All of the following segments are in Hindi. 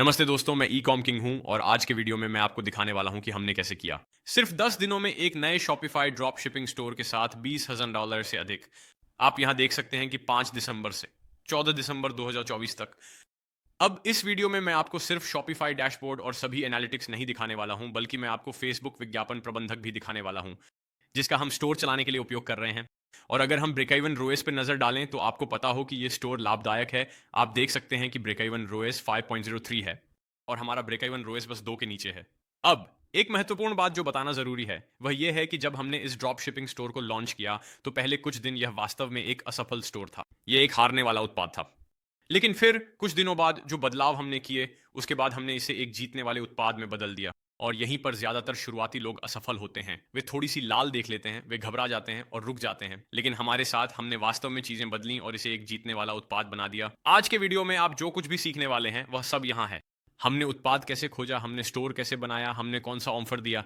नमस्ते दोस्तों, मैं ई कॉम किंग हूं और आज के वीडियो में मैं आपको दिखाने वाला हूं कि हमने कैसे किया। सिर्फ 10 दिनों में एक नए शॉपिफाई ड्रॉप शिपिंग स्टोर के साथ $20,000 से अधिक। आप यहां देख सकते हैं कि 5 दिसंबर से 14 दिसंबर 2024 तक। अब इस वीडियो में मैं आपको सिर्फ शॉपिफाई डैशबोर्ड और सभी एनालिटिक्स नहीं दिखाने वाला हूं, बल्कि मैं आपको फेसबुक विज्ञापन प्रबंधक भी दिखाने वाला हूं, जिसका हम स्टोर चलाने के लिए उपयोग कर रहे हैं। और अगर हम ब्रेक इवन रोएस पर नजर डालें तो आपको पता हो कि ये स्टोर लाभदायक है। आप देख सकते हैं कि ब्रेक इवन रोएस 5.03 है और हमारा ब्रेक इवन रोएस बस 2 के नीचे है। अब एक महत्वपूर्ण बात जो बताना जरूरी है वह यह है कि जब हमने इस ड्रॉप शिपिंग स्टोर को लॉन्च किया तो पहले कुछ दिन यह वास्तव में एक असफल स्टोर था। यह एक हारने वाला उत्पाद था। लेकिन फिर कुछ दिनों बाद जो बदलाव हमने किए, उसके बाद हमने इसे एक जीतने वाले उत्पाद में बदल दिया। और यहीं पर ज्यादातर शुरुआती लोग असफल होते हैं। वे थोड़ी सी लाल देख लेते हैं, वे घबरा जाते हैं और रुक जाते हैं। लेकिन हमारे साथ हमने वास्तव में चीजें बदली और इसे एक जीतने वाला उत्पाद बना दिया। आज के वीडियो में आप जो कुछ भी सीखने वाले हैं वह सब यहाँ है। हमने उत्पाद कैसे खोजा, हमने स्टोर कैसे बनाया, हमने कौन सा ऑफर दिया,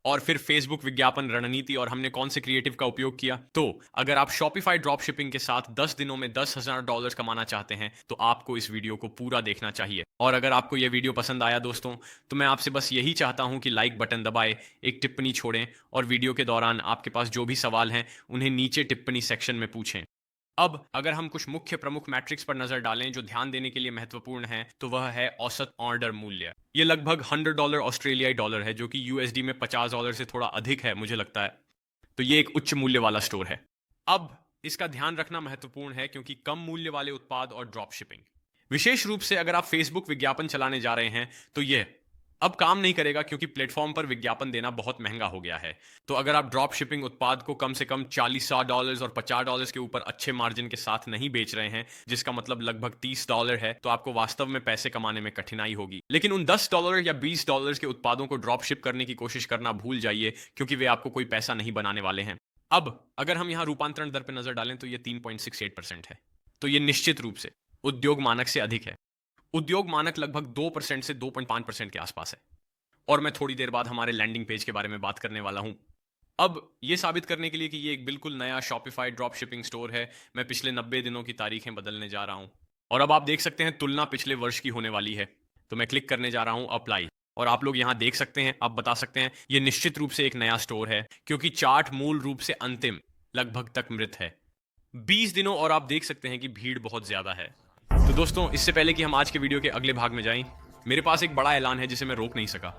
और फिर फेसबुक विज्ञापन रणनीति और हमने कौन से क्रिएटिव का उपयोग किया। तो अगर आप शॉपिफाई ड्रॉप शिपिंग के साथ 10 दिनों में $10,000 कमाना चाहते हैं तो आपको इस वीडियो को पूरा देखना चाहिए। और अगर आपको यह वीडियो पसंद आया दोस्तों, तो मैं आपसे बस यही चाहता हूं कि लाइक बटन दबाएं, एक टिप्पणी छोड़ें और वीडियो के दौरान आपके पास जो भी सवाल हैं उन्हें नीचे टिप्पणी सेक्शन में पूछें। अब अगर हम कुछ मुख्य प्रमुख मैट्रिक्स पर नजर डालें जो ध्यान देने के लिए महत्वपूर्ण है, तो वह है औसत ऑर्डर मूल्य। यह लगभग $100 ऑस्ट्रेलियाई डॉलर है, जो कि यूएसडी में $50 से थोड़ा अधिक है मुझे लगता है। तो ये एक उच्च मूल्य वाला स्टोर है। अब इसका ध्यान रखना महत्वपूर्ण है क्योंकि कम मूल्य वाले उत्पाद और ड्रॉप शिपिंग, विशेष रूप से अगर आप फेसबुक विज्ञापन चलाने जा रहे हैं, तो यह अब काम नहीं करेगा क्योंकि प्लेटफॉर्म पर विज्ञापन देना बहुत महंगा हो गया है। तो अगर आप ड्रॉप शिपिंग उत्पाद को कम से कम $40 और $50 के ऊपर अच्छे मार्जिन के साथ नहीं बेच रहे हैं, जिसका मतलब लगभग $30 है, तो आपको वास्तव में पैसे कमाने में कठिनाई होगी। लेकिन उन $10 या $20 के उत्पादों को ड्रॉप शिप करने की कोशिश करना भूल जाइए, क्योंकि वे आपको कोई पैसा नहीं बनाने वाले हैं। अब अगर हम यहाँ रूपांतरण दर पर नजर डालें तो ये 3.68% है। तो ये निश्चित रूप से उद्योग मानक से अधिक है। उद्योग मानक लगभग 2% से 2.5% के आसपास है। और मैं थोड़ी देर बाद हमारे लैंडिंग पेज के बारे में बात करने वाला हूं। अब यह साबित करने के लिए कि ये एक बिल्कुल नया शॉपिफाई ड्रॉप शिपिंग स्टोर है, मैं पिछले 90 दिनों की तारीखें बदलने जा रहा हूं। और अब आप देख सकते हैं तुलना पिछले वर्ष की होने वाली है। तो मैं क्लिक करने जा रहा हूं अप्लाई, और आप लोग यहां देख सकते हैं, आप बता सकते हैं ये निश्चित रूप से एक नया स्टोर है, क्योंकि चार्ट मूल रूप से अंतिम लगभग तक मृत है। 20 दिनों और आप देख सकते हैं कि भीड़ बहुत ज्यादा है। तो दोस्तों, इससे पहले कि हम आज के वीडियो के अगले भाग में जाएं, मेरे पास एक बड़ा ऐलान है जिसे मैं रोक नहीं सका,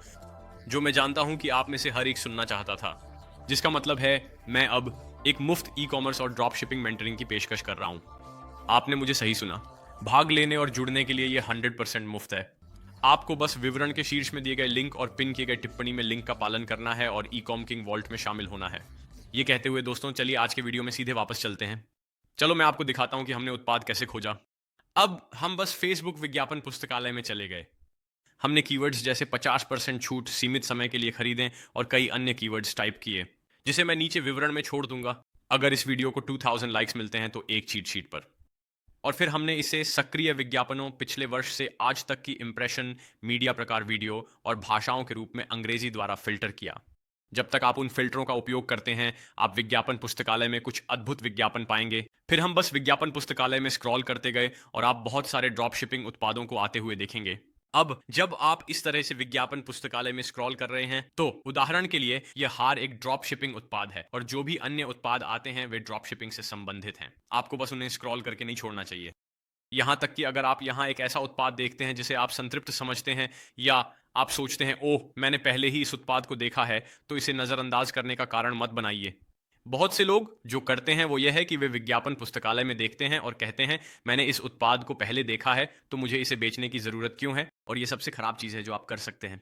जो मैं जानता हूं कि आप में से हर एक सुनना चाहता था। जिसका मतलब है मैं अब एक मुफ्त ई कॉमर्स और ड्रॉप शिपिंग मेंटरिंग की पेशकश कर रहा हूं। आपने मुझे सही सुना, भाग लेने और जुड़ने के लिए यह 100% मुफ्त है। आपको बस विवरण के शीर्ष में दिए गए लिंक और पिन किए गए टिप्पणी में लिंक का पालन करना है और ई कॉम किंग वॉल्ट में शामिल होना है। ये कहते हुए दोस्तों, चलिए आज के वीडियो में सीधे वापस चलते हैं। चलो मैं आपको दिखाता हूं कि हमने उत्पाद कैसे खोजा। अब हम बस फेसबुक विज्ञापन पुस्तकालय में चले गए। हमने कीवर्ड्स जैसे 50% छूट, सीमित समय के लिए खरीदें और कई अन्य कीवर्ड्स टाइप किए, जिसे मैं नीचे विवरण में छोड़ दूंगा अगर इस वीडियो को 2000 लाइक्स मिलते हैं तो एक चीट शीट पर। और फिर हमने इसे सक्रिय विज्ञापनों, पिछले वर्ष से आज तक की इंप्रेशन, मीडिया प्रकार वीडियो और भाषाओं के रूप में अंग्रेजी द्वारा फिल्टर किया। जब तक आप उन फिल्टरों का उपयोग करते हैं, आप विज्ञापन पुस्तकालय में कुछ अद्भुत विज्ञापन पाएंगे। फिर हम बस विज्ञापन पुस्तकालय में स्क्रॉल करते गए और आप बहुत सारे ड्रॉप शिपिंग उत्पादों को आते हुए देखेंगे। अब जब आप इस तरह से विज्ञापन पुस्तकालय में स्क्रॉल कर रहे हैं, तो उदाहरण के लिए यह हार एक ड्रॉप शिपिंग उत्पाद है और जो भी अन्य उत्पाद आते हैं वे ड्रॉप शिपिंग से संबंधित हैं। आपको बस उन्हें स्क्रॉल करके नहीं छोड़ना चाहिए। यहां तक कि अगर आप यहां एक ऐसा उत्पाद देखते हैं जिसे आप संतृप्त समझते हैं, या आप सोचते हैं ओह मैंने पहले ही इस उत्पाद को देखा है, तो इसे नजरअंदाज करने का कारण मत बनाइए। बहुत से लोग जो करते हैं वो यह है कि वे विज्ञापन पुस्तकालय में देखते हैं और कहते हैं मैंने इस उत्पाद को पहले देखा है तो मुझे इसे बेचने की जरूरत क्यों है। और ये सबसे खराब चीज है जो आप कर सकते हैं।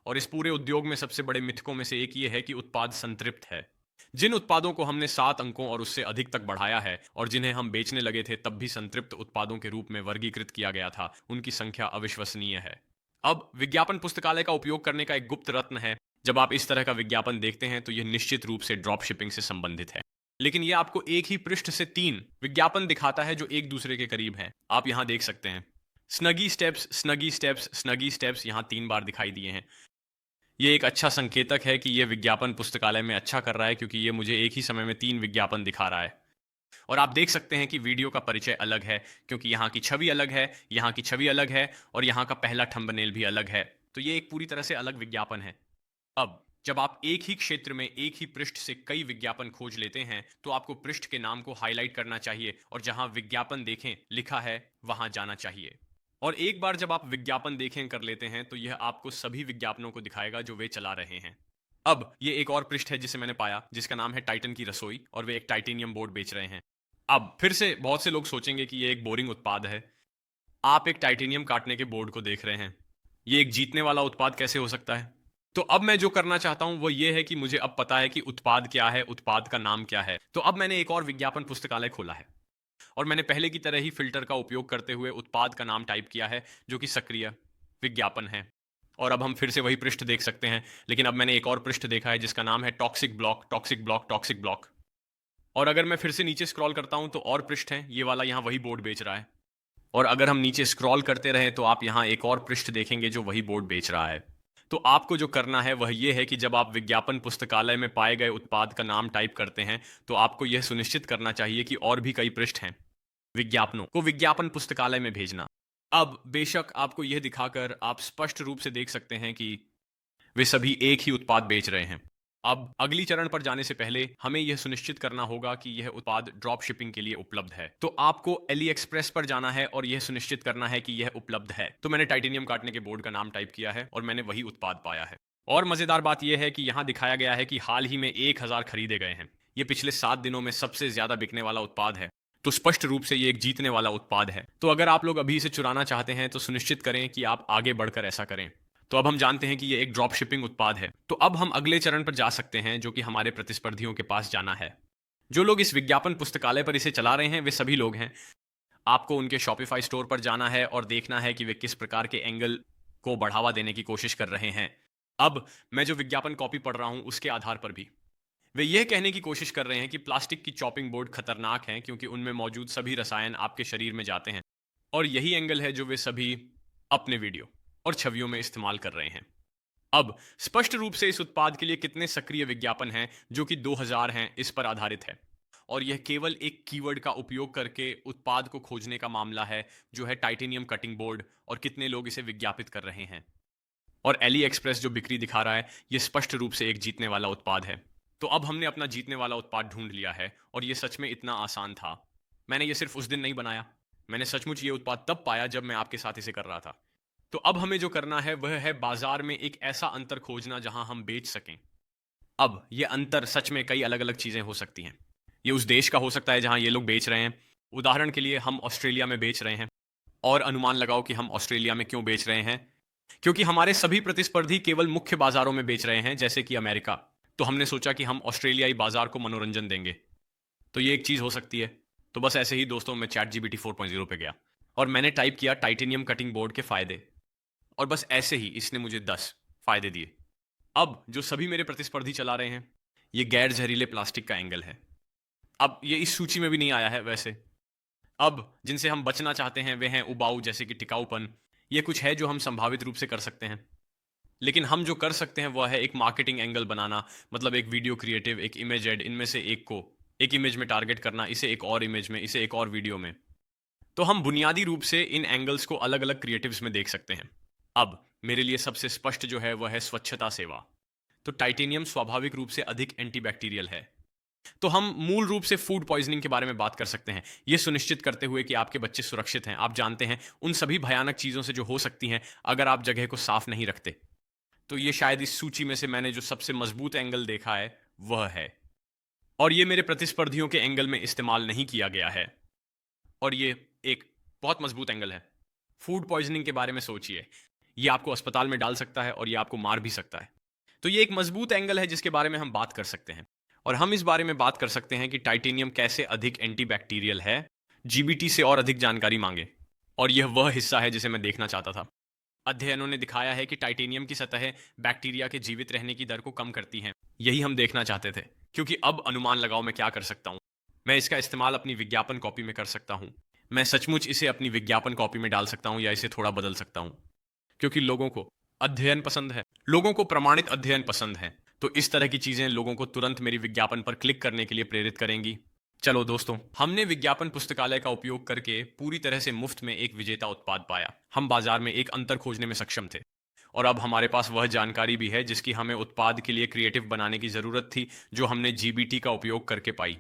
और इस पूरे उद्योग में सबसे बड़े मिथकों में से एक ये है कि उत्पाद संतृप्त है। जिन उत्पादों को हमने 7 अंकों और उससे अधिक तक बढ़ाया है और जिन्हें हम बेचने लगे थे तब भी संतृप्त उत्पादों के रूप में वर्गीकृत किया गया था, उनकी संख्या अविश्वसनीय है। अब विज्ञापन पुस्तकालय का उपयोग करने का एक गुप्त रत्न है। जब आप इस तरह का विज्ञापन देखते हैं तो यह निश्चित रूप से ड्रॉप शिपिंग से संबंधित है। लेकिन यह आपको एक ही पृष्ठ से 3 विज्ञापन दिखाता है जो एक दूसरे के करीब हैं। आप यहां देख सकते हैं स्नगी स्टेप्स, स्नगी स्टेप्स, स्नगी स्टेप्स यहां 3 बार दिखाई दिए हैं। यह एक अच्छा संकेतक है कि यह विज्ञापन पुस्तकालय में अच्छा कर रहा है, क्योंकि यह मुझे एक ही समय में 3 विज्ञापन दिखा रहा है। और आप देख सकते हैं कि वीडियो का परिचय अलग है, क्योंकि यहाँ की छवि अलग है, यहाँ की छवि अलग है, और यहाँ का पहला थंबनेल भी अलग है। तो ये एक पूरी तरह से अलग विज्ञापन है। अब जब आप एक ही क्षेत्र में एक ही पृष्ठ से कई विज्ञापन खोज लेते हैं, तो आपको पृष्ठ के नाम को हाईलाइट करना चाहिए और जहां विज्ञापन देखें लिखा है वहां जाना चाहिए। और एक बार जब आप विज्ञापन देखें कर लेते हैं, तो यह आपको सभी विज्ञापनों को दिखाएगा जो वे चला रहे हैं। अब ये एक और पृष्ठ है जिसे मैंने पाया, जिसका नाम है टाइटन की रसोई, और वे एक टाइटेनियम बोर्ड बेच रहे हैं। अब फिर से बहुत से लोग सोचेंगे कि ये एक बोरिंग उत्पाद है। आप एक टाइटेनियम काटने के बोर्ड को देख रहे हैं, ये एक जीतने वाला उत्पाद कैसे हो सकता है? तो अब मैं जो करना चाहता हूं वो ये है कि मुझे अब पता है कि उत्पाद क्या है, उत्पाद का नाम क्या है। तो अब मैंने एक और विज्ञापन पुस्तकालय खोला है और मैंने पहले की तरह ही फिल्टर का उपयोग करते हुए उत्पाद का नाम टाइप किया है, जो कि सक्रिय विज्ञापन है। और अब हम फिर से वही पृष्ठ देख सकते हैं, लेकिन अब मैंने एक और पृष्ठ देखा है जिसका नाम है toxic block, toxic block, toxic block. और अगर मैं फिर से नीचे स्क्रॉल करता हूं तो और पृष्ठ है, ये वाला यहाँ वही बोर्ड बेच रहा है। और अगर हम नीचे स्क्रॉल करते रहे तो आप यहाँ एक और पृष्ठ देखेंगे जो वही बोर्ड बेच रहा है। तो आपको जो करना है वह यह है कि जब आप विज्ञापन पुस्तकालय में पाए गए उत्पाद का नाम टाइप करते हैं, तो आपको यह सुनिश्चित करना चाहिए कि और भी कई पृष्ठ हैं विज्ञापनों को विज्ञापन पुस्तकालय में भेजना। अब बेशक आपको यह दिखाकर आप स्पष्ट रूप से देख सकते हैं कि वे सभी एक ही उत्पाद बेच रहे हैं। अब अगली चरण पर जाने से पहले हमें यह सुनिश्चित करना होगा कि यह उत्पाद ड्रॉप शिपिंग के लिए उपलब्ध है। तो आपको एली एक्सप्रेस पर जाना है और यह सुनिश्चित करना है कि यह उपलब्ध है। तो मैंने टाइटेनियम काटने के बोर्ड का नाम टाइप किया है और मैंने वही उत्पाद पाया है। और मजेदार बात यह है कि यहाँ दिखाया गया है कि हाल ही में 1000 खरीदे गए हैं। ये पिछले 7 दिनों में सबसे ज्यादा बिकने वाला उत्पाद है। तो स्पष्ट रूप से ये एक जीतने वाला उत्पाद है। तो अगर आप लोग अभी इसे चुराना चाहते हैं तो सुनिश्चित करें कि आप आगे बढ़कर ऐसा करें। तो अब हम जानते हैं कि ये एक ड्रॉप शिपिंग उत्पाद है। तो अब हम अगले चरण पर जा सकते हैं, जो कि हमारे प्रतिस्पर्धियों के पास जाना है। जो लोग इस विज्ञापन पुस्तकालय पर इसे चला रहे हैं वे सभी लोग हैं। आपको उनके शॉपिफाई स्टोर पर जाना है और देखना है कि वे किस प्रकार के एंगल को बढ़ावा देने की कोशिश कर रहे हैं। अब मैं जो विज्ञापन कॉपी पढ़ रहा हूं उसके आधार पर भी वे यह कहने की कोशिश कर रहे हैं कि प्लास्टिक की चॉपिंग बोर्ड खतरनाक हैं, क्योंकि उनमें मौजूद सभी रसायन आपके शरीर में जाते हैं। और यही एंगल है जो वे सभी अपने वीडियो और छवियों में इस्तेमाल कर रहे हैं। अब स्पष्ट रूप से इस उत्पाद के लिए कितने सक्रिय विज्ञापन हैं, जो कि 2000 हैं, इस पर आधारित है। और यह केवल एक कीवर्ड का उपयोग करके उत्पाद को खोजने का मामला है, जो है टाइटेनियम कटिंग बोर्ड, और कितने लोग इसे विज्ञापित कर रहे हैं। और एली एक्सप्रेस जो बिक्री दिखा रहा है, यह स्पष्ट रूप से एक जीतने वाला उत्पाद है। तो अब हमने अपना जीतने वाला उत्पाद ढूंढ लिया है, और यह सच में इतना आसान था। मैंने ये सिर्फ उस दिन नहीं बनाया, मैंने सचमुच ये उत्पाद तब पाया जब मैं आपके साथ इसे कर रहा था। तो अब हमें जो करना है वह है बाजार में एक ऐसा अंतर खोजना जहां हम बेच सकें। अब यह अंतर सच में कई अलग अलग चीजें हो सकती हैं। ये उस देश का हो सकता है जहां ये लोग बेच रहे हैं। उदाहरण के लिए हम ऑस्ट्रेलिया में बेच रहे हैं, और अनुमान लगाओ कि हम ऑस्ट्रेलिया में क्यों बेच रहे हैं, क्योंकि हमारे सभी प्रतिस्पर्धी केवल मुख्य बाजारों में बेच रहे हैं, जैसे कि अमेरिका। तो हमने सोचा कि हम ऑस्ट्रेलियाई बाजार को मनोरंजन देंगे। तो ये एक चीज हो सकती है। तो बस ऐसे ही दोस्तों, मैं ChatGPT 4.0 पे गया और मैंने टाइप किया टाइटेनियम कटिंग बोर्ड के फायदे, और बस ऐसे ही इसने मुझे 10 फायदे दिए। अब जो सभी मेरे प्रतिस्पर्धी चला रहे हैं, ये गैर जहरीले प्लास्टिक का एंगल है। अब ये इस सूची में भी नहीं आया है वैसे। अब जिनसे हम बचना चाहते हैं वे हैं उबाऊ, जैसे कि टिकाऊपन। ये कुछ है जो हम संभावित रूप से कर सकते हैं, लेकिन हम जो कर सकते हैं वह है एक मार्केटिंग एंगल बनाना, मतलब एक वीडियो क्रिएटिव, एक इमेज एड, इनमें से एक को एक इमेज में टारगेट करना, इसे एक और इमेज में, इसे एक और वीडियो में। तो हम बुनियादी रूप से इन एंगल्स को अलग अलग क्रिएटिव्स में देख सकते हैं। अब मेरे लिए सबसे स्पष्ट जो है वह है स्वच्छता सेवा। तो टाइटेनियम स्वाभाविक रूप से अधिक एंटीबैक्टीरियल है। तो हम मूल रूप से फूड पॉइजनिंग के बारे में बात कर सकते हैं, यह सुनिश्चित करते हुए कि आपके बच्चे सुरक्षित हैं। आप जानते हैं उन सभी भयानक चीजों से जो हो सकती हैं अगर आप जगह को साफ नहीं रखते। तो ये शायद इस सूची में से मैंने जो सबसे मजबूत एंगल देखा है वह है, और ये मेरे प्रतिस्पर्धियों के एंगल में इस्तेमाल नहीं किया गया है। और ये एक बहुत मजबूत एंगल है। फूड पॉइजनिंग के बारे में सोचिए, ये आपको अस्पताल में डाल सकता है और ये आपको मार भी सकता है। तो ये एक मजबूत एंगल है जिसके बारे में हम बात कर सकते हैं। और हम इस बारे में बात कर सकते हैं कि टाइटेनियम कैसे अधिक एंटीबैक्टीरियल है। जीबीटी से और अधिक जानकारी मांगे, और यह वह हिस्सा है जिसे मैं देखना चाहता था। अध्ययनों ने दिखाया है कि टाइटेनियम की सतहें बैक्टीरिया के जीवित रहने की दर को कम करती हैं। यही हम देखना चाहते थे, क्योंकि अब अनुमान लगाओ मैं क्या कर सकता हूं। मैं इसका इस्तेमाल अपनी विज्ञापन कॉपी में कर सकता हूं। मैं सचमुच इसे अपनी विज्ञापन कॉपी में डाल सकता हूं या इसे थोड़ा बदल सकता हूं, क्योंकि लोगों को अध्ययन पसंद है, लोगों को प्रमाणित अध्ययन पसंद है। तो इस तरह की चीजें लोगों को तुरंत मेरी विज्ञापन पर क्लिक करने के लिए प्रेरित करेंगी। चलो दोस्तों, हमने विज्ञापन पुस्तकालय का उपयोग करके पूरी तरह से मुफ्त में एक विजेता उत्पाद पाया। हम बाजार में एक अंतर खोजने में सक्षम थे और अब हमारे पास वह जानकारी भी है जिसकी हमें उत्पाद के लिए क्रिएटिव बनाने की जरूरत थी, जो हमने जीबीटी का उपयोग करके पाई।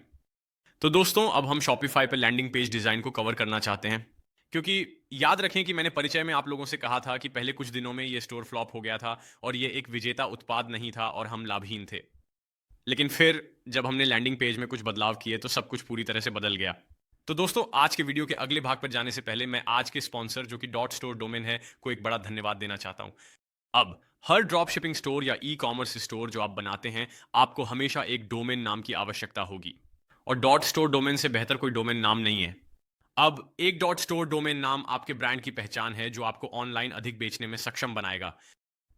तो दोस्तों, अब हम शॉपिफाई पर लैंडिंग पेज डिजाइन को कवर करना चाहते हैं, क्योंकि याद रखें कि मैंने परिचय में आप लोगों से कहा था कि पहले कुछ दिनों में ये स्टोर फ्लॉप हो गया था और ये एक विजेता उत्पाद नहीं था और हम लाभहीन थे। लेकिन फिर जब हमने लैंडिंग पेज में कुछ बदलाव किए तो सब कुछ पूरी तरह से बदल गया। तो दोस्तों, आज के वीडियो के अगले भाग पर जाने से पहले मैं आज के स्पॉन्सर जो कि डॉट स्टोर डोमेन है को एक बड़ा धन्यवाद देना चाहता हूं। अब हर ड्रॉप शिपिंग स्टोर या ई कॉमर्स स्टोर जो आप बनाते हैं, आपको हमेशा एक डोमेन नाम की आवश्यकता होगी और डॉट स्टोर डोमेन से बेहतर कोई डोमेन नाम नहीं है। अब एक डॉट स्टोर डोमेन नाम आपके ब्रांड की पहचान है जो आपको ऑनलाइन अधिक बेचने में सक्षम बनाएगा।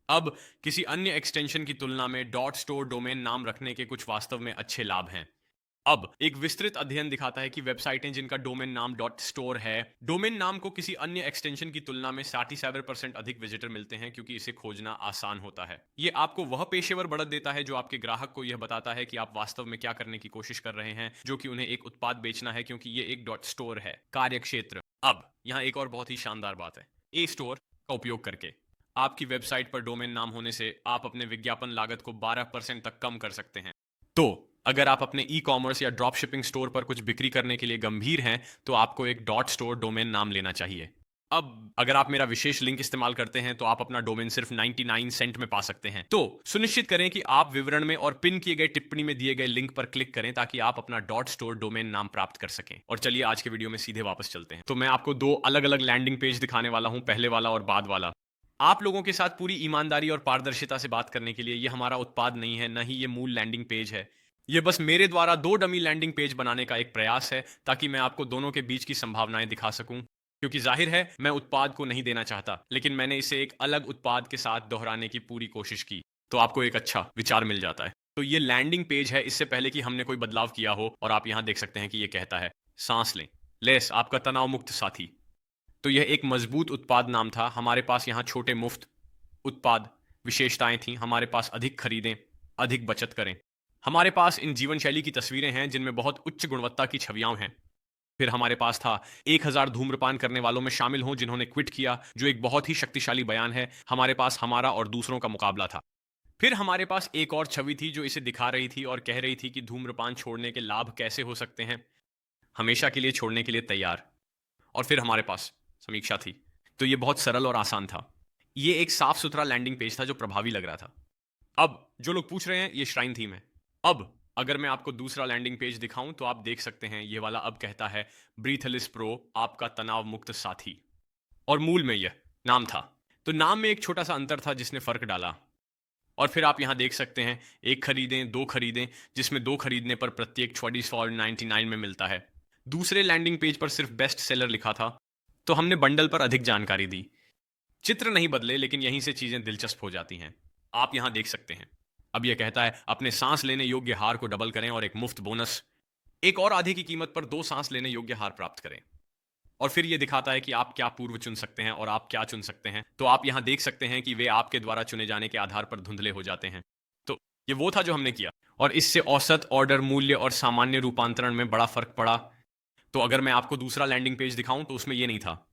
अब किसी अन्य एक्सटेंशन की तुलना में डॉट स्टोर डोमेन नाम रखने के कुछ वास्तव में अच्छे लाभ हैं। अब एक विस्तृत अध्ययन दिखाता है कि वेबसाइटें जिनका डोमेन नाम डॉट स्टोर है, डोमेन नाम को किसी अन्य एक्सटेंशन की तुलना में 67% अधिक विजिटर मिलते हैं, क्योंकि इसे खोजना आसान होता है। ये आपको वह पेशेवर बढ़त देता है जो आपके ग्राहक को यह बताता है कि आप वास्तव में क्या करने की कोशिश कर रहे हैं, जो कि उन्हें एक उत्पाद बेचना है, क्योंकि ये एक डॉट स्टोर है। कार्यक्षेत्र। अब यहाँ एक और बहुत ही शानदार बात है। ए स्टोर का उपयोग करके आपकी वेबसाइट पर डोमेन नाम होने से आप अपने विज्ञापन लागत को 12% तक कम कर सकते हैं। तो अगर आप अपने ई कॉमर्स या ड्रॉप शिपिंग स्टोर पर कुछ बिक्री करने के लिए गंभीर हैं, तो आपको एक डॉट स्टोर डोमेन नाम लेना चाहिए। अब अगर आप मेरा विशेष लिंक इस्तेमाल करते हैं तो आप अपना डोमेन सिर्फ 99 सेंट में पा सकते हैं। तो सुनिश्चित करें कि आप विवरण में और पिन किए गए टिप्पणी में दिए गए लिंक पर क्लिक करें ताकि आप अपना डॉट स्टोर डोमेन नाम प्राप्त कर सकें। और चलिए आज के वीडियो में सीधे वापस चलते हैं। तो मैं आपको दो अलग अलग लैंडिंग पेज दिखाने वाला हूं, पहले वाला और बाद वाला। आप लोगों के साथ पूरी ईमानदारी और पारदर्शिता से बात करने के लिए ये हमारा उत्पाद नहीं है, न ही ये मूल लैंडिंग पेज है। ये बस मेरे द्वारा दो डमी लैंडिंग पेज बनाने का एक प्रयास है, ताकि मैं आपको दोनों के बीच की संभावनाएं दिखा सकूं। क्योंकि जाहिर है मैं उत्पाद को नहीं देना चाहता, लेकिन मैंने इसे एक अलग उत्पाद के साथ दोहराने की पूरी कोशिश की, तो आपको एक अच्छा विचार मिल जाता है। तो ये लैंडिंग पेज है इससे पहले कि हमने कोई बदलाव किया हो, और आप यहां देख सकते हैं कि ये कहता है सांस लें, लेस आपका तनाव मुक्त साथी। तो यह एक मजबूत उत्पाद नाम था। हमारे पास यहाँ छोटे मुफ्त उत्पाद विशेषताएं थीं। हमारे पास अधिक खरीदें, अधिक बचत करें। हमारे पास इन जीवन शैली की तस्वीरें हैं जिनमें बहुत उच्च गुणवत्ता की छवियां हैं। फिर हमारे पास था 1000 धूम्रपान करने वालों में शामिल हों जिन्होंने क्विट किया, जो एक बहुत ही शक्तिशाली बयान है। हमारे पास हमारा और दूसरों का मुकाबला था। फिर हमारे पास एक और छवि थी जो इसे दिखा रही थी और कह रही थी कि धूम्रपान छोड़ने के लाभ कैसे हो सकते हैं, हमेशा के लिए छोड़ने के लिए तैयार। और फिर हमारे पास समीक्षा थी। तो ये बहुत सरल और आसान था। ये एक साफ सुथरा लैंडिंग पेज था जो प्रभावी लग रहा था। अब जो लोग पूछ रहे हैं, ये श्राइन थीम है। अब अगर मैं आपको दूसरा लैंडिंग पेज दिखाऊं तो आप देख सकते हैं ये वाला अब कहता है ब्रीथलिस प्रो, आपका तनाव मुक्त साथी। और मूल में यह नाम था। तो नाम में एक छोटा सा अंतर था जिसने फर्क डाला। और फिर आप यहां देख सकते हैं एक खरीदें, दो खरीदें, जिसमें दो खरीदने पर प्रत्येक 24.99 में मिलता है। दूसरे लैंडिंग पेज पर सिर्फ बेस्ट सेलर लिखा था, तो हमने बंडल पर अधिक जानकारी दी। चित्र नहीं बदले, लेकिन यहीं से चीजें दिलचस्प हो जाती हैं। आप यहां देख सकते हैं अब यह कहता है अपने सांस लेने योग्य हार को डबल करें और एक मुफ्त बोनस, एक और आधे की कीमत पर दो सांस लेने योग्य हार प्राप्त करें। और फिर यह दिखाता है कि आप क्या पूर्व चुन सकते हैं और आप क्या चुन सकते हैं। तो आप यहां देख सकते हैं कि वे आपके द्वारा चुने जाने के आधार पर धुंधले हो जाते हैं। तो ये वो था जो हमने किया, और इससे औसत, ऑर्डर मूल्य और सामान्य रूपांतरण में बड़ा फर्क पड़ा। तो अगर मैं आपको दूसरा लैंडिंग पेज दिखाऊं तो उसमें यह नहीं था,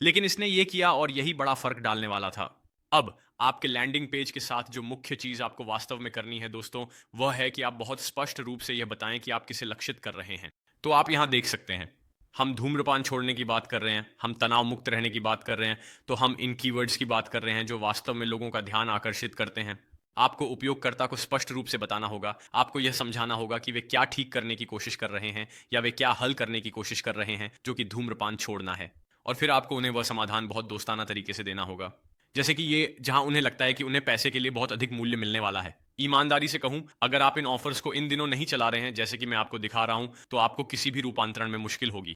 लेकिन इसने ये किया और यही बड़ा फर्क डालने वाला था। अब आपके लैंडिंग पेज के साथ जो मुख्य चीज आपको वास्तव में करनी है दोस्तों, वह है कि आप बहुत स्पष्ट रूप से यह बताएं कि आप किसे लक्षित कर रहे हैं। तो आप यहां देख सकते हैं हम धूम्रपान छोड़ने की बात कर रहे हैं, हम तनाव मुक्त रहने की बात कर रहे हैं, तो हम इन कीवर्ड्स की बात कर रहे हैं जो वास्तव में लोगों का ध्यान आकर्षित करते हैं। आपको उपयोगकर्ता को स्पष्ट रूप से बताना होगा, आपको यह समझाना होगा कि वे क्या ठीक करने की कोशिश कर रहे हैं या वे क्या हल करने की कोशिश कर रहे हैं, जो कि धूम्रपान छोड़ना है। और फिर आपको उन्हें वह समाधान बहुत दोस्ताना तरीके से देना होगा, जैसे कि ये जहां उन्हें लगता है कि उन्हें पैसे के लिए बहुत अधिक मूल्य मिलने वाला है। ईमानदारी से कहूं, अगर आप इन ऑफर्स को इन दिनों नहीं चला रहे हैं जैसे कि मैं आपको दिखा रहा हूं, तो आपको किसी भी रूपांतरण में मुश्किल होगी।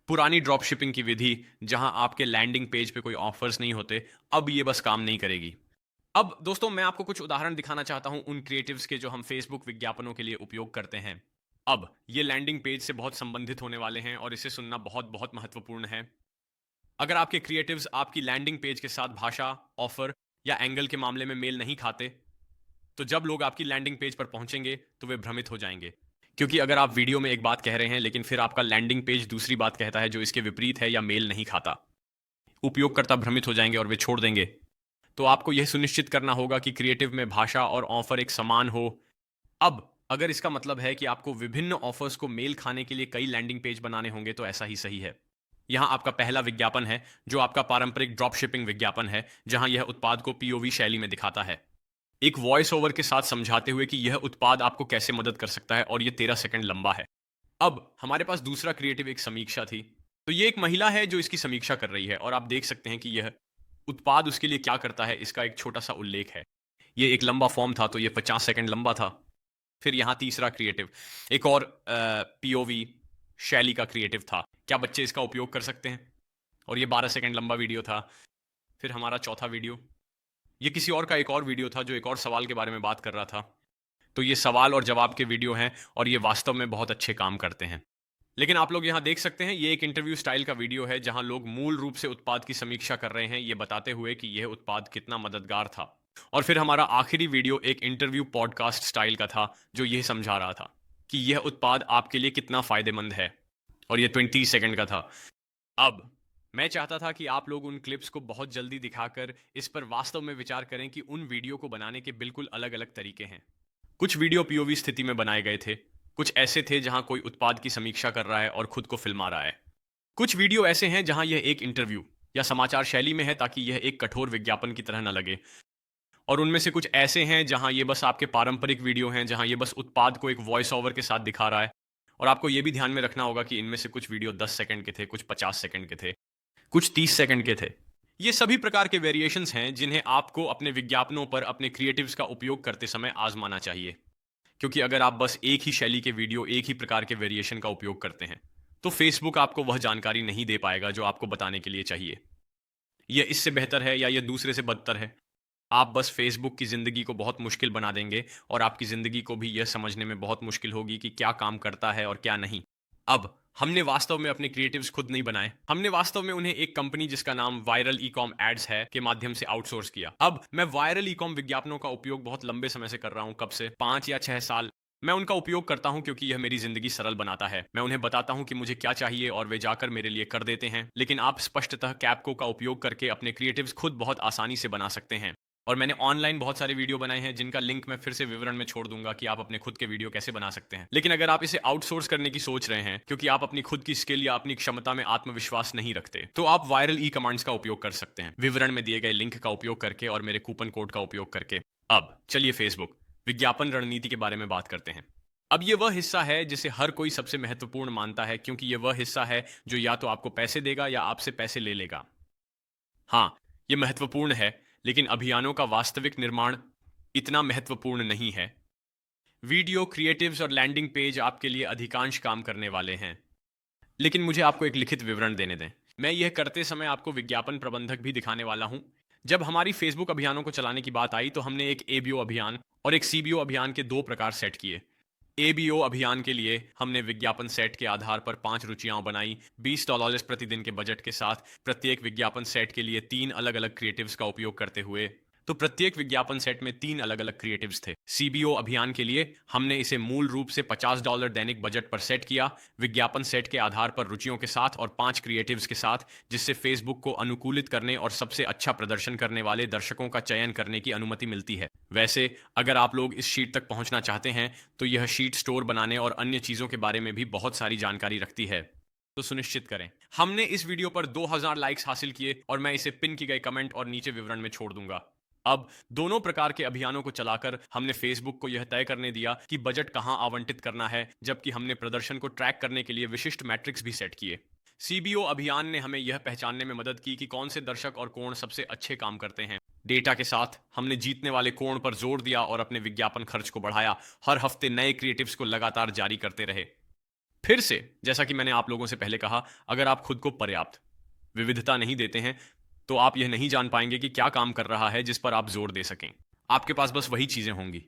पुरानी ड्रॉप शिपिंग की विधि, जहां आपके लैंडिंग पेज पे कोई ऑफर्स नहीं होते, अब ये बस काम नहीं करेगी। अब दोस्तों, मैं आपको कुछ उदाहरण दिखाना चाहता हूं उन क्रिएटिव्स के जो हम फेसबुक विज्ञापनों के लिए उपयोग करते हैं। अब ये लैंडिंग पेज से बहुत संबंधित होने वाले हैं और इसे सुनना बहुत बहुत महत्वपूर्ण है। अगर आपके क्रिएटिव्स आपकी लैंडिंग पेज के साथ भाषा, ऑफर या एंगल के मामले में मेल नहीं खाते, तो जब लोग आपकी लैंडिंग पेज पर पहुंचेंगे तो वे भ्रमित हो जाएंगे। क्योंकि अगर आप वीडियो में एक बात कह रहे हैं लेकिन फिर आपका लैंडिंग पेज दूसरी बात कहता है जो इसके विपरीत है या मेल नहीं खाता, उपयोगकर्ता भ्रमित हो जाएंगे और वे छोड़ देंगे। तो आपको यह सुनिश्चित करना होगा कि क्रिएटिव में भाषा और ऑफर एक समान हो। अब अगर इसका मतलब है कि आपको विभिन्न ऑफर्स को मेल खाने के लिए कई लैंडिंग पेज बनाने होंगे तो ऐसा ही सही है। यहाँ आपका पहला विज्ञापन है जो आपका पारंपरिक ड्रॉप शिपिंग विज्ञापन है, जहां यह उत्पाद को पीओवी शैली में दिखाता है, एक वॉइस ओवर के साथ समझाते हुए कि यह उत्पाद आपको कैसे मदद कर सकता है, और यह 13 सेकंड लंबा है। अब हमारे पास दूसरा क्रिएटिव एक समीक्षा थी। तो ये एक महिला है जो इसकी समीक्षा कर रही है और आप देख सकते हैं कि यह उत्पाद उसके लिए क्या करता है, इसका एक छोटा सा उल्लेख है। ये एक लंबा फॉर्म था तो ये 50 सेकंड लंबा था। फिर यहाँ तीसरा क्रिएटिव एक और पीओवी शैली का क्रिएटिव था, क्या बच्चे इसका उपयोग कर सकते हैं, और ये 12 सेकंड लंबा वीडियो था। फिर हमारा चौथा वीडियो, ये किसी और का एक और वीडियो था जो एक और सवाल के बारे में बात कर रहा था। तो ये सवाल और जवाब के वीडियो हैं और ये वास्तव में बहुत अच्छे काम करते हैं। लेकिन आप लोग यहाँ देख सकते हैं ये एक इंटरव्यू स्टाइल का वीडियो है जहां लोग मूल रूप से उत्पाद की समीक्षा कर रहे हैं, ये बताते हुए कि यह उत्पाद कितना मददगार था। और फिर हमारा आखिरी वीडियो एक इंटरव्यू पॉडकास्ट स्टाइल का था जो यह समझा रहा था कि यह उत्पाद आपके लिए कितना फायदेमंद है, और यह 20 सेकंड का था। अब मैं चाहता था कि आप लोग उन क्लिप्स को बहुत जल्दी दिखाकर इस पर वास्तव में विचार करें कि उन वीडियो को बनाने के बिल्कुल अलग अलग तरीके हैं। कुछ वीडियो पीओवी स्थिति में बनाए गए थे, कुछ ऐसे थे जहां कोई उत्पाद की समीक्षा कर रहा है और खुद को फिल्मा रहा है। कुछ वीडियो ऐसे हैं जहां यह एक इंटरव्यू या समाचार शैली में है ताकि यह एक कठोर विज्ञापन की तरह न लगे। और उनमें से कुछ ऐसे हैं जहां ये बस आपके पारंपरिक वीडियो हैं, जहां ये बस उत्पाद को एक वॉइस ओवर के साथ दिखा रहा है। और आपको ये भी ध्यान में रखना होगा कि इनमें से कुछ वीडियो 10 सेकंड के थे, कुछ 50 सेकंड के थे, कुछ 30 सेकंड के थे। ये सभी प्रकार के वेरिएशंस हैं जिन्हें आपको अपने विज्ञापनों पर अपने क्रिएटिव्स का उपयोग करते समय आजमाना चाहिए। क्योंकि अगर आप बस एक ही शैली के वीडियो, एक ही प्रकार के वेरिएशन का उपयोग करते हैं तो फेसबुक आपको वह जानकारी नहीं दे पाएगा जो आपको बताने के लिए चाहिए। यह इससे बेहतर है या यह दूसरे से बदतर है, आप बस फेसबुक की ज़िंदगी को बहुत मुश्किल बना देंगे और आपकी ज़िंदगी को भी यह समझने में बहुत मुश्किल होगी कि क्या काम करता है और क्या नहीं। अब हमने वास्तव में अपने क्रिएटिव्स खुद नहीं बनाए, हमने वास्तव में उन्हें एक कंपनी जिसका नाम वायरल ई-कॉम एड्स है के माध्यम से आउटसोर्स किया। अब मैं वायरल ई-कॉम विज्ञापनों का उपयोग बहुत लंबे समय से कर रहा हूं, कब से 5 या 6 साल। मैं उनका उपयोग करता हूं क्योंकि यह मेरी जिंदगी सरल बनाता है। मैं उन्हें बताता हूं कि मुझे क्या चाहिए और वे जाकर मेरे लिए कर देते हैं। लेकिन आप स्पष्टतः कैप्को का उपयोग करके अपने क्रिएटिव्स खुद बहुत आसानी से बना सकते हैं। और मैंने ऑनलाइन बहुत सारे वीडियो बनाए हैं जिनका लिंक मैं फिर से विवरण में छोड़ दूंगा कि आप अपने खुद के वीडियो कैसे बना सकते हैं। लेकिन अगर आप इसे आउटसोर्स करने की सोच रहे हैं क्योंकि आप अपनी खुद की स्किल या अपनी क्षमता में आत्मविश्वास नहीं रखते, तो आप वायरल ई कमांड्स का उपयोग कर सकते हैं, विवरण में दिए गए लिंक का उपयोग करके और मेरे कूपन कोड का उपयोग करके। अब चलिए फेसबुक विज्ञापन रणनीति के बारे में बात करते हैं। अब ये वह हिस्सा है जिसे हर कोई सबसे महत्वपूर्ण मानता है, क्योंकि ये वह हिस्सा है जो या तो आपको पैसे देगा या आपसे पैसे ले लेगा। हाँ, ये महत्वपूर्ण है, लेकिन अभियानों का वास्तविक निर्माण इतना महत्वपूर्ण नहीं है। वीडियो, क्रिएटिव्स और लैंडिंग पेज आपके लिए अधिकांश काम करने वाले हैं, लेकिन मुझे आपको एक लिखित विवरण देने दें। मैं यह करते समय आपको विज्ञापन प्रबंधक भी दिखाने वाला हूं। जब हमारी फेसबुक अभियानों को चलाने की बात आई तो हमने एक एबीओ अभियान और एक सीबीओ अभियान के 2 प्रकार सेट किए। एबीओ अभियान के लिए हमने विज्ञापन सेट के आधार पर 5 रुचियां बनाई, $20 प्रतिदिन के बजट के साथ, प्रत्येक विज्ञापन सेट के लिए 3 अलग अलग क्रिएटिव्स का उपयोग करते हुए। तो प्रत्येक विज्ञापन सेट में 3 अलग अलग क्रिएटिव्स थे। सीबीओ अभियान के लिए हमने इसे मूल रूप से $50 दैनिक बजट पर सेट किया, विज्ञापन सेट के आधार पर रुचियों के साथ और 5 क्रिएटिव्स के साथ, जिससे फेसबुक को अनुकूलित करने और सबसे अच्छा प्रदर्शन करने वाले दर्शकों का चयन करने की अनुमति मिलती है। वैसे अगर आप लोग इस शीट तक पहुंचना चाहते हैं तो यह शीट स्टोर बनाने और अन्य चीजों के बारे में भी बहुत सारी जानकारी रखती है, तो सुनिश्चित करें। हमने इस वीडियो पर 2000 लाइक्स हासिल किए और मैं इसे पिन की गई कमेंट और नीचे विवरण में छोड़ दूंगा। अब दोनों प्रकार के अभियानों को चलाकर हमने फेसबुक को यह तय करने दिया कि बजट कहां आवंटित करना है, जबकि हमने प्रदर्शन को ट्रैक करने के लिए विशिष्ट मैट्रिक्स भी सेट किए। सीबीओ अभियान ने हमें यह पहचानने में मदद की कि कौन से दर्शक और कोण सबसे अच्छे काम करते हैं। डेटा के साथ हमने जीतने वाले कोण पर जोर दिया और अपने विज्ञापन खर्च को बढ़ाया। हर हफ्ते नए क्रिएटिव्स को लगातार जारी करते रहे। फिर से, जैसा कि मैंने आप लोगों से पहले कहा, अगर आप खुद को पर्याप्त विविधता नहीं देते हैं तो आप यह नहीं जान पाएंगे कि क्या काम कर रहा है जिस पर आप जोर दे सकें। आपके पास बस वही चीजें होंगी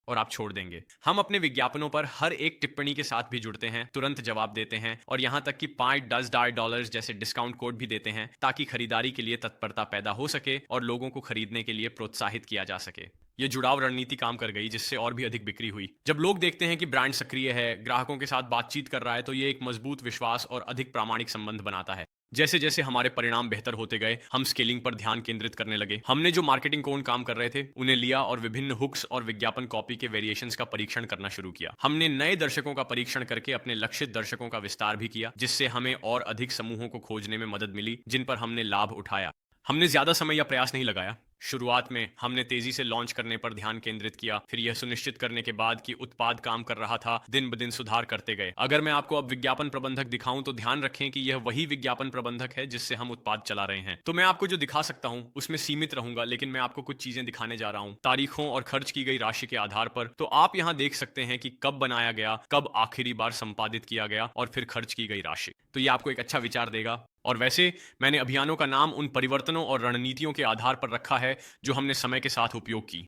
और आप छोड़ देंगे। हम अपने विज्ञापनों पर हर एक टिप्पणी के साथ भी जुड़ते हैं, तुरंत जवाब देते हैं और यहां तक कि $5 जैसे डिस्काउंट कोड भी देते हैं ताकि खरीदारी के लिए तत्परता पैदा हो सके और लोगों को खरीदने के लिए प्रोत्साहित किया जा सके। ये जुड़ाव रणनीति काम कर गई, जिससे और भी अधिक बिक्री हुई। जब लोग देखते हैं कि ब्रांड सक्रिय है, ग्राहकों के साथ बातचीत कर रहा है, तो ये एक मजबूत विश्वास और अधिक प्रामाणिक संबंध बनाता है। जैसे जैसे हमारे परिणाम बेहतर होते गए, हम स्केलिंग पर ध्यान केंद्रित करने लगे। हमने जो मार्केटिंग कोण काम कर रहे थे उन्हें लिया और विभिन्न हुक्स और विज्ञापन कॉपी के वेरिएशंस का परीक्षण करना शुरू किया। हमने नए दर्शकों का परीक्षण करके अपने लक्षित दर्शकों का विस्तार भी किया, जिससे हमें और अधिक समूहों को खोजने में मदद मिली जिन पर हमने लाभ उठाया। हमने ज्यादा समय या प्रयास नहीं लगाया। शुरुआत में हमने तेजी से लॉन्च करने पर ध्यान केंद्रित किया, फिर यह सुनिश्चित करने के बाद कि उत्पाद काम कर रहा था, दिन ब दिन सुधार करते गए। अगर मैं आपको अब विज्ञापन प्रबंधक दिखाऊं तो ध्यान रखें कि यह वही विज्ञापन प्रबंधक है जिससे हम उत्पाद चला रहे हैं। तो मैं आपको जो दिखा सकता हूं उसमें सीमित रहूंगा, लेकिन मैं आपको कुछ चीजें दिखाने जा रहा हूं तारीखों और खर्च की गई राशि के आधार पर। तो आप यहां देख सकते हैं कि कब बनाया गया, कब आखिरी बार संपादित किया गया और फिर खर्च की गई राशि। तो ये आपको एक अच्छा विचार देगा। और वैसे मैंने अभियानों का नाम उन परिवर्तनों और रणनीतियों के आधार पर रखा है जो हमने समय के साथ उपयोग की।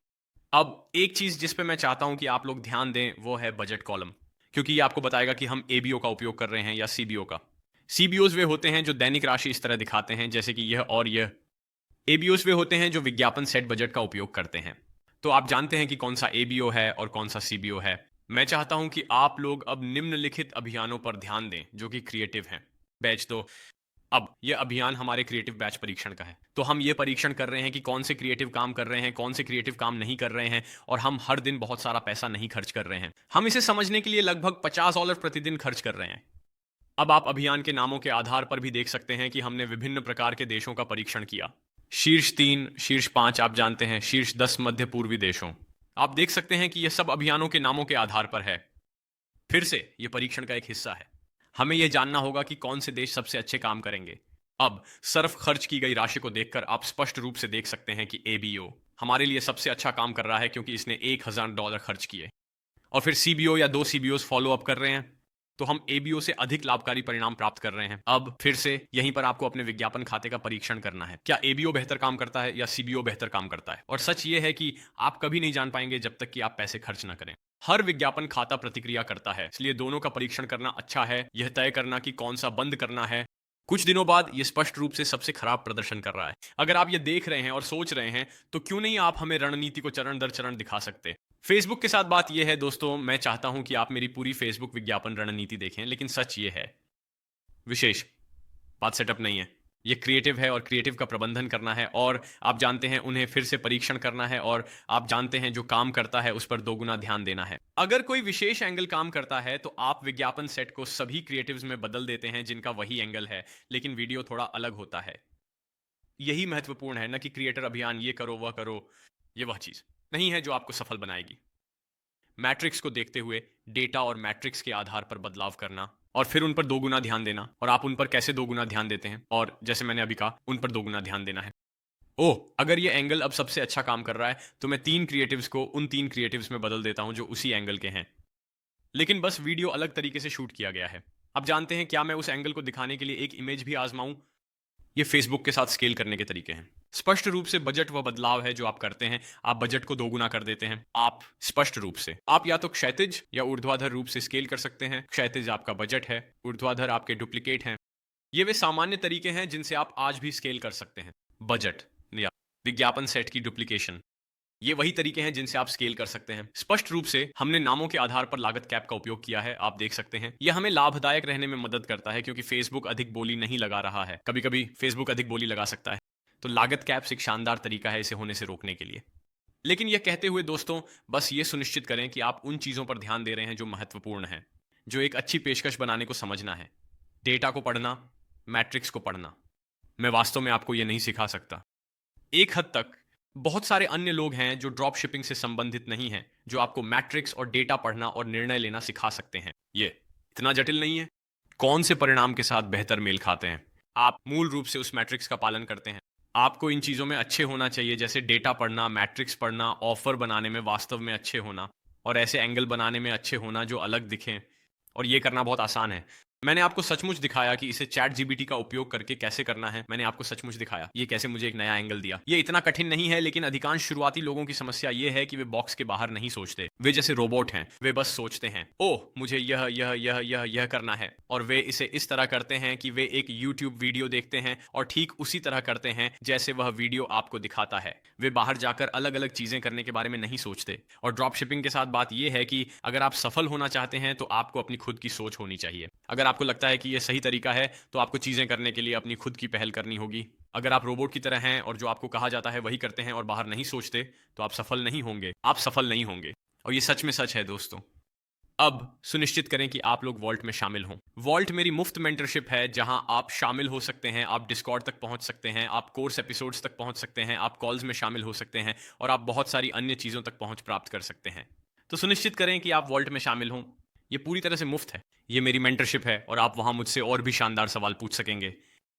अब एक चीज जिस पे मैं चाहता हूं कि आप लोग ध्यान दें वो है बजट कॉलम, क्योंकि ये आपको बताएगा कि हम एबीओ का उपयोग कर रहे हैं या सीबीओ का। सीबीओज वे होते हैं जो दैनिक राशि इस तरह दिखाते हैं जैसे कि यह और यह। एबीओज वे होते हैं जो विज्ञापन सेट बजट का उपयोग करते हैं। तो आप जानते हैं कि कौन सा एबीओ है और कौन सा सीबीओ है। मैं चाहता हूं कि आप लोग अब निम्नलिखित अभियानों पर ध्यान दें जो कि क्रिएटिव हैं। बैच दो। अब यह अभियान हमारे क्रिएटिव बैच परीक्षण का है। तो हम ये परीक्षण कर रहे हैं कि कौन से क्रिएटिव काम कर रहे हैं, कौन से क्रिएटिव काम नहीं कर रहे हैं, और हम हर दिन बहुत सारा पैसा नहीं खर्च कर रहे हैं। हम इसे समझने के लिए लगभग $50 प्रतिदिन खर्च कर रहे हैं। अब आप अभियान के नामों के आधार पर भी देख सकते हैं कि हमने विभिन्न प्रकार के देशों का परीक्षण किया। शीर्ष 3, शीर्ष 5 आप जानते हैं, शीर्ष 10 मध्य पूर्वी देशों। आप देख सकते हैं कि यह सब अभियानों के नामों के आधार पर है। फिर से यह परीक्षण का एक हिस्सा है। हमें यह जानना होगा कि कौन से देश सबसे अच्छे काम करेंगे। अब सिर्फ खर्च की गई राशि को देखकर आप स्पष्ट रूप से देख सकते हैं कि एबीओ हमारे लिए सबसे अच्छा काम कर रहा है क्योंकि इसने $1000 खर्च किए, और फिर सीबीओ या 2 सीबीओस फॉलो अप कर रहे हैं, तो हम एबीओ से अधिक लाभकारी परिणाम प्राप्त कर रहे हैं। अब फिर से यहीं पर आपको अपने विज्ञापन खाते का परीक्षण करना है। क्या एबीओ बेहतर काम करता है या सीबीओ बेहतर काम करता है? और सच ये है कि आप कभी नहीं जान पाएंगे जब तक कि आप पैसे खर्च ना करें। हर विज्ञापन खाता प्रतिक्रिया करता है, इसलिए दोनों का परीक्षण करना अच्छा है। यह तय करना कि कौन सा बंद करना है। कुछ दिनों बाद यह स्पष्ट रूप से सबसे खराब प्रदर्शन कर रहा है। अगर आप ये देख रहे हैं और सोच रहे हैं तो क्यों नहीं आप हमें रणनीति को चरण दर चरण दिखा सकते। फेसबुक के साथ बात यह है दोस्तों, मैं चाहता हूं कि आप मेरी पूरी फेसबुक विज्ञापन रणनीति देखें, लेकिन सच ये है, विशेष बात सेटअप नहीं है। ये क्रिएटिव है और क्रिएटिव का प्रबंधन करना है, और आप जानते हैं उन्हें फिर से परीक्षण करना है, और आप जानते हैं जो काम करता है उस पर दोगुना ध्यान देना है। अगर कोई विशेष एंगल काम करता है तो आप विज्ञापन सेट को सभी क्रिएटिव्स में बदल देते हैं जिनका वही एंगल है, लेकिन वीडियो थोड़ा अलग होता है। यही महत्वपूर्ण है, न कि क्रिएटर अभियान ये करो वह करो। ये वह चीज नहीं है जो आपको सफल बनाएगी। मैट्रिक्स को देखते हुए डेटा और मैट्रिक्स के आधार पर बदलाव करना, और फिर उन पर दोगुना ध्यान देना। और आप उन पर कैसे दोगुना ध्यान देते हैं, और जैसे मैंने अभी कहा, उन पर दोगुना ध्यान देना है। ओह, अगर ये एंगल अब सबसे अच्छा काम कर रहा है तो मैं 3 क्रिएटिव्स को उन 3 क्रिएटिव्स में बदल देता हूं जो उसी एंगल के हैं, लेकिन बस वीडियो अलग तरीके से शूट किया गया है। अब जानते हैं, क्या मैं उस एंगल को दिखाने के लिए एक इमेज भी आजमाऊं? ये फेसबुक के साथ स्केल करने के तरीके हैं। स्पष्ट रूप से बजट वह बदलाव है जो आप करते हैं। आप बजट को दोगुना कर देते हैं। आप स्पष्ट रूप से, आप या तो क्षैतिज या ऊर्ध्वाधर रूप से स्केल कर सकते हैं। क्षैतिज आपका बजट है, ऊर्ध्वाधर आपके डुप्लीकेट हैं। ये वे सामान्य तरीके हैं जिनसे आप आज भी स्केल कर सकते हैं। बजट या विज्ञापन सेट की डुप्लीकेशन, ये वही तरीके हैं जिनसे आप स्केल कर सकते हैं। स्पष्ट रूप से हमने नामों के आधार पर लागत कैप का उपयोग किया है। आप देख सकते हैं यह हमें लाभदायक रहने में मदद करता है क्योंकि फेसबुक अधिक बोली नहीं लगा रहा है। कभी कभी फेसबुक अधिक बोली लगा सकता है, तो लागत कैप्स एक शानदार तरीका है इसे होने से रोकने के लिए। लेकिन यह कहते हुए दोस्तों, बस ये सुनिश्चित करें कि आप उन चीजों पर ध्यान दे रहे हैं जो महत्वपूर्ण है, जो एक अच्छी पेशकश बनाने को समझना है। डेटा को पढ़ना, मैट्रिक्स को पढ़ना। मैं वास्तव में आपको यह नहीं सिखा सकता। एक हद तक बहुत सारे अन्य लोग हैं जो ड्रॉप शिपिंग से संबंधित नहीं हैं, जो आपको मैट्रिक्स और डेटा पढ़ना और निर्णय लेना सिखा सकते हैं। ये इतना जटिल नहीं है। कौन से परिणाम के साथ बेहतर मेल खाते हैं, आप मूल रूप से उस मैट्रिक्स का पालन करते हैं। आपको इन चीजों में अच्छे होना चाहिए, जैसे डेटा पढ़ना, मैट्रिक्स पढ़ना, ऑफर बनाने में वास्तव में अच्छे होना, और ऐसे एंगल बनाने में अच्छे होना जो अलग दिखें। और ये करना बहुत आसान है। मैंने आपको सचमुच दिखाया कि इसे चैट जीपीटी का उपयोग करके कैसे करना है। मैंने आपको सचमुच दिखाया ये कैसे मुझे एक नया एंगल दिया। ये इतना कठिन नहीं है, लेकिन अधिकांश शुरुआती लोगों की समस्या ये है कि वे बॉक्स के बाहर नहीं सोचते। वे जैसे रोबोट हैं, वे बस सोचते हैं, ओह मुझे यह करना है, और वे इसे इस तरह करते हैं कि वे एक यूट्यूब वीडियो देखते हैं और ठीक उसी तरह करते हैं जैसे वह वीडियो आपको दिखाता है। वे बाहर जाकर अलग अलग चीजें करने के बारे में नहीं सोचते। और ड्रॉप शिपिंग के साथ बात यह है कि अगर आप सफल होना चाहते हैं तो आपको अपनी खुद की सोच होनी चाहिए। अगर आपको लगता है कि यह सही तरीका है तो आपको चीजें करने के लिए अपनी खुद की पहल करनी होगी। अगर आप रोबोट की तरह हैं और जो आपको कहा जाता है वही करते हैं और बाहर नहीं सोचते, तो आप सफल नहीं होंगे। आप सफल नहीं होंगे, और ये सच में सच है दोस्तों। अब सुनिश्चित करें कि आप लोग वॉल्ट में शामिल हों। वॉल्ट मेरी मुफ्त मेंटरशिप है जहां आप शामिल हो सकते हैं, आप डिस्कॉर्ड तक पहुंच सकते हैं, आप कोर्स एपिसोड्स तक पहुंच सकते हैं, आप कॉल्स में शामिल हो सकते हैं, और आप बहुत सारी अन्य चीज़ों तक पहुंच प्राप्त कर सकते हैं। तो सुनिश्चित करें कि आप वॉल्ट में शामिल हों। ये पूरी तरह से मुफ्त है, ये मेरी मेंटरशिप है, और आप वहां मुझसे और भी शानदार सवाल पूछ सकेंगे।